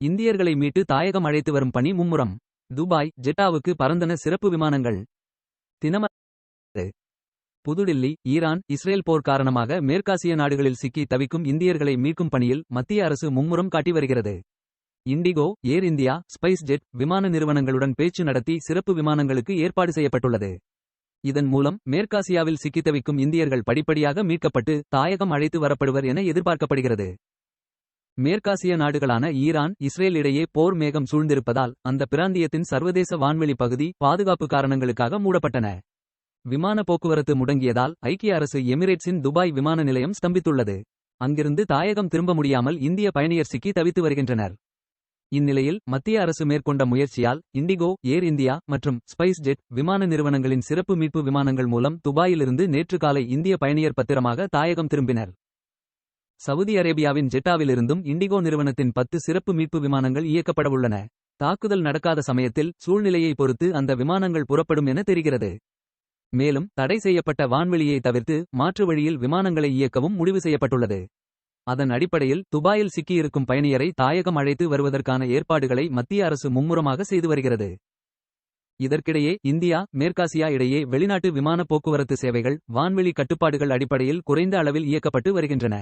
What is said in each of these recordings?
இந்தியர்களை மீட்டு தாயகம் அழைத்து வரும் பணி மும்முரம். துபாய் ஜெட்டாவுக்கு பறந்தன சிறப்பு விமானங்கள். தினம புதுடில்லி ஈரான் இஸ்ரேல் போர் காரணமாக மேற்காசிய நாடுகளில் சிக்கி தவிக்கும் இந்தியர்களை மீட்கும் பணியில் மத்திய அரசு மும்முரம் காட்டி வருகிறது. இண்டிகோ ஏர் இந்தியா ஸ்பைஸ் ஜெட் விமான நிறுவனங்களுடன் பேச்சு நடத்தி சிறப்பு விமானங்களுக்கு ஏற்பாடு செய்யப்பட்டுள்ளது. இதன் மூலம் மேற்காசியாவில் சிக்கி தவிக்கும் இந்தியர்கள் படிப்படியாக மீட்கப்பட்டு தாயகம் அழைத்து வரப்படுவர் என எதிர்பார்க்கப்படுகிறது. மேற்காசிய நாடுகளான ஈரான் இஸ்ரேல் இடையே போர் மேகம் சூழ்ந்திருப்பதால் அந்த பிராந்தியத்தின் சர்வதேச வான்வெளி பகுதி பாதுகாப்பு காரணங்களுக்காக மூடப்பட்டன. விமான போக்குவரத்து முடங்கியதால் ஐக்கிய அரசு எமிரேட்ஸின் துபாய் விமான நிலையம் ஸ்தம்பித்துள்ளது. அங்கிருந்து தாயகம் திரும்ப முடியாமல் இந்திய பயணியர் சிக்கி தவித்து வருகின்றனர். இந்நிலையில் மத்திய அரசு மேற்கொண்ட முயற்சியால் இண்டிகோ ஏர் இந்தியா மற்றும் ஸ்பைஸ் ஜெட் விமான நிறுவனங்களின் சிறப்பு மீட்பு விமானங்கள் மூலம் துபாயிலிருந்து நேற்று காலை இந்திய பயணியர் பத்திரமாக தாயகம் திரும்பினர். சவுதி அரேபியாவின் ஜெட்டாவிலிருந்தும் இண்டிகோ நிறுவனத்தின் 10 சிறப்பு மீட்பு விமானங்கள் இயக்கப்படவுள்ளன. தாக்குதல் நடக்காத சமயத்தில் சூழ்நிலையை பொறுத்து அந்த விமானங்கள் புறப்படும் என தெரிகிறது. மேலும் தடை செய்யப்பட்ட வான்வெளியை தவிர்த்து மாற்று வழியில் விமானங்களை இயக்கவும் முடிவு செய்யப்பட்டுள்ளது. அதன் அடிப்படையில் துபாயில் சிக்கியிருக்கும் பயணியரை தாயகம் அழைத்து வருவதற்கான ஏற்பாடுகளை மத்திய அரசு மும்முரமாக செய்து வருகிறது. இதற்கிடையே இந்தியா மேற்காசியா இடையே வெளிநாட்டு விமான போக்குவரத்து சேவைகள் வான்வெளி கட்டுப்பாடுகள் அடிப்படையில் குறைந்த அளவில் இயக்கப்பட்டு வருகின்றன.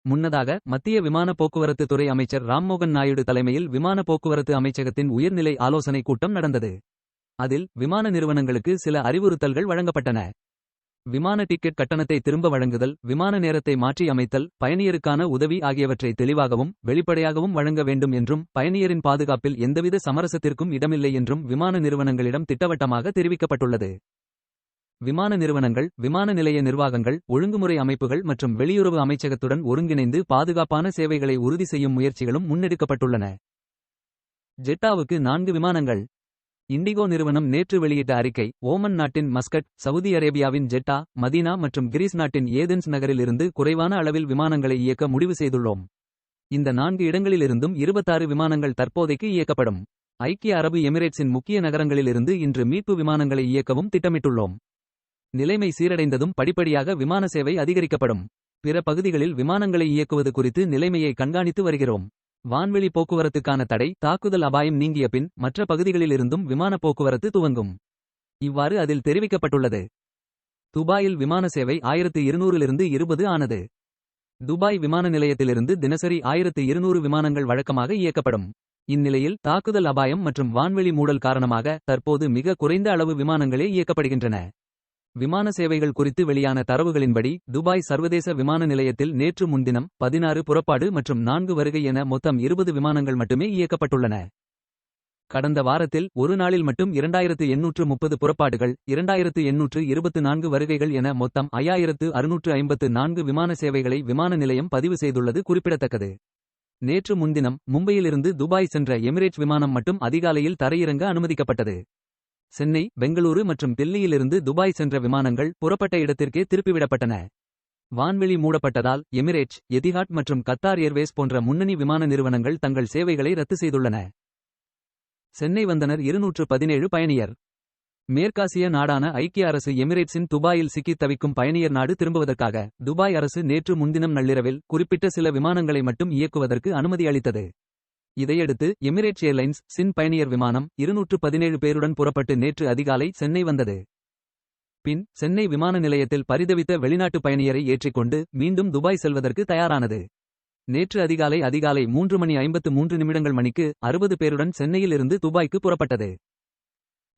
முன்னதாக மத்திய விமான போக்குவரத்து துறை அமைச்சர் ராம்மோகன் நாயுடு தலைமையில் விமான போக்குவரத்து அமைச்சகத்தின் உயர்நிலை ஆலோசனை கூட்டம் நடந்தது. அதில் விமான நிறுவனங்களுக்கு சில அறிவுறுத்தல்கள் வழங்கப்பட்டன. விமான டிக்கெட் கட்டணத்தை திரும்ப வழங்குதல், விமான நேரத்தை மாற்றி அமைத்தல், பயணியருக்கான உதவி ஆகியவற்றை தெளிவாகவும் வெளிப்படையாகவும் வழங்க வேண்டும் என்றும் பயணியரின் பாதுகாப்பில் எந்தவித சமரசத்திற்கும் இடமில்லை என்றும் விமான நிறுவனங்களிடம் திட்டவட்டமாக தெரிவிக்கப்பட்டுள்ளது. விமான நிறுவனங்கள் விமான நிலைய நிர்வாகங்கள் ஒழுங்குமுறை அமைப்புகள் மற்றும் வெளியுறவு அமைச்சகத்துடன் ஒருங்கிணைந்து பாதுகாப்பான சேவைகளை உறுதி செய்யும் முயற்சிகளும் முன்னெடுக்கப்பட்டுள்ளன. ஜெட்டாவுக்கு 4 விமானங்கள். இண்டிகோ நிறுவனம் நேற்று வெளியிட்ட அறிக்கை ஓமன் நாட்டின் மஸ்கட், சவுதி அரேபியாவின் ஜெட்டா, மதீனா மற்றும் கிரீஸ் நாட்டின் ஏதென்ஸ் நகரில் இருந்து குறைவான அளவில் விமானங்களை இயக்க முடிவு செய்துள்ளோம். இந்த 4 இடங்களிலிருந்தும் 26 விமானங்கள் தற்போதைக்கு இயக்கப்படும். ஐக்கிய அரபு எமிரேட்ஸின் முக்கிய நகரங்களிலிருந்து இன்று மீட்பு விமானங்களை இயக்கவும் திட்டமிட்டுள்ளோம். நிலைமை சீரடைந்ததும் படிப்படியாக விமான சேவை அதிகரிக்கப்படும். பிற பகுதிகளில் விமானங்களை இயக்குவது குறித்து நிலைமையை கண்காணித்து வருகிறோம். வான்வெளி போக்குவரத்துக்கான தடை தாக்குதல் அபாயம் நீங்கிய பின் மற்ற பகுதிகளிலிருந்தும் விமான போக்குவரத்து துவங்கும். இவ்வாறு அதில் தெரிவிக்கப்பட்டுள்ளது. துபாயில் விமான சேவை 1200 20 ஆனது. துபாய் விமான நிலையத்திலிருந்து தினசரி 1200 விமானங்கள் வழக்கமாக இயக்கப்படும். இந்நிலையில் தாக்குதல் அபாயம் மற்றும் வான்வெளி மூடல் காரணமாக தற்போது மிக குறைந்த அளவு விமானங்களே இயக்கப்படுகின்றன. விமான சேவைகள் குறித்து வெளியான தரவுகளின்படி துபாய் சர்வதேச விமான நிலையத்தில் நேற்று முன்தினம் 16 புறப்பாடு மற்றும் 4 வருகை என மொத்தம் 20 விமானங்கள் மட்டுமே இயக்கப்பட்டுள்ளன. கடந்த வாரத்தில் ஒரு நாளில் மட்டும் 2830 புறப்பாடுகள் 2824 வருகைகள் என மொத்தம் 5654 விமான சேவைகளை விமான நிலையம் பதிவு செய்துள்ளது குறிப்பிடத்தக்கது. நேற்று முன்தினம் மும்பையிலிருந்து துபாய் சென்ற எமிரேட்ஸ் விமானம் மட்டும் அதிகாலையில் தரையிறங்க அனுமதிக்கப்பட்டது. சென்னை, பெங்களூரு மற்றும் தில்லியிலிருந்து துபாய் சென்ற விமானங்கள் புறப்பட்ட இடத்திற்கே திருப்பிவிடப்பட்டன. வான்வெளி மூடப்பட்டதால் எமிரேட்ஸ், எதிஹாட் மற்றும் கத்தார் ஏர்வேஸ் போன்ற முன்னணி விமான நிறுவனங்கள் தங்கள் சேவைகளை ரத்து செய்துள்ளன. சென்னை வந்தனர் 217 பயணியர். மேற்காசிய நாடான ஐக்கிய அரசு எமிரேட்ஸின் துபாயில் சிக்கித் தவிக்கும் பயணியர் நாடு திரும்புவதற்காக துபாய் அரசு நேற்று முன்தினம் நள்ளிரவில் குறிப்பிட்ட சில விமானங்களை மட்டும் இயக்குவதற்கு அனுமதி அளித்தது. இதையடுத்து எமிரேட்ஸ் ஏர்லைன்ஸ் சின் பயணியர் விமானம் 217 பேருடன் புறப்பட்டு நேற்று அதிகாலை சென்னை வந்தது. பின் சென்னை விமான நிலையத்தில் பரிதவித்த வெளிநாட்டு பயணியரை ஏற்றிக்கொண்டு மீண்டும் துபாய் செல்வதற்கு தயாரானது. நேற்று அதிகாலை 3:53 மணிக்கு 60 பேருடன் சென்னையில் இருந்து துபாய்க்கு புறப்பட்டது.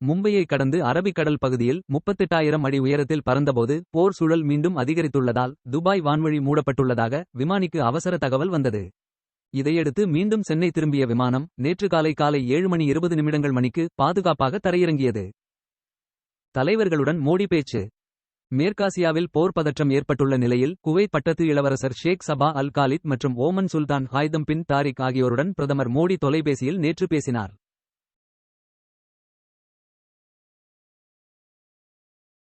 மும்பையை கடந்து அரபிக்கடல் பகுதியில் 38,000 அடி உயரத்தில் பறந்தபோது போர் சூழல் மீண்டும் அதிகரித்துள்ளதால் துபாய் வான்வழி மூடப்பட்டுள்ளதாக விமானிக்கு அவசர தகவல் வந்தது. இதையடுத்து மீண்டும் சென்னை திரும்பிய விமானம் நேற்று காலை 7:20 மணிக்கு பாதுகாப்பாக தரையிறங்கியது. தலைவர்களுடன் மோடி பேச்சு. மேற்காசியாவில் போர் பதற்றம் ஏற்பட்டுள்ள நிலையில் குவைத் பட்டத்து இளவரசர் ஷேக் சபா அல் காலித் மற்றும் ஓமன் சுல்தான் ஹாய்தம் பின் தாரிக் ஆகியோருடன் பிரதமர் மோடி தொலைபேசியில் நேற்று பேசினார்.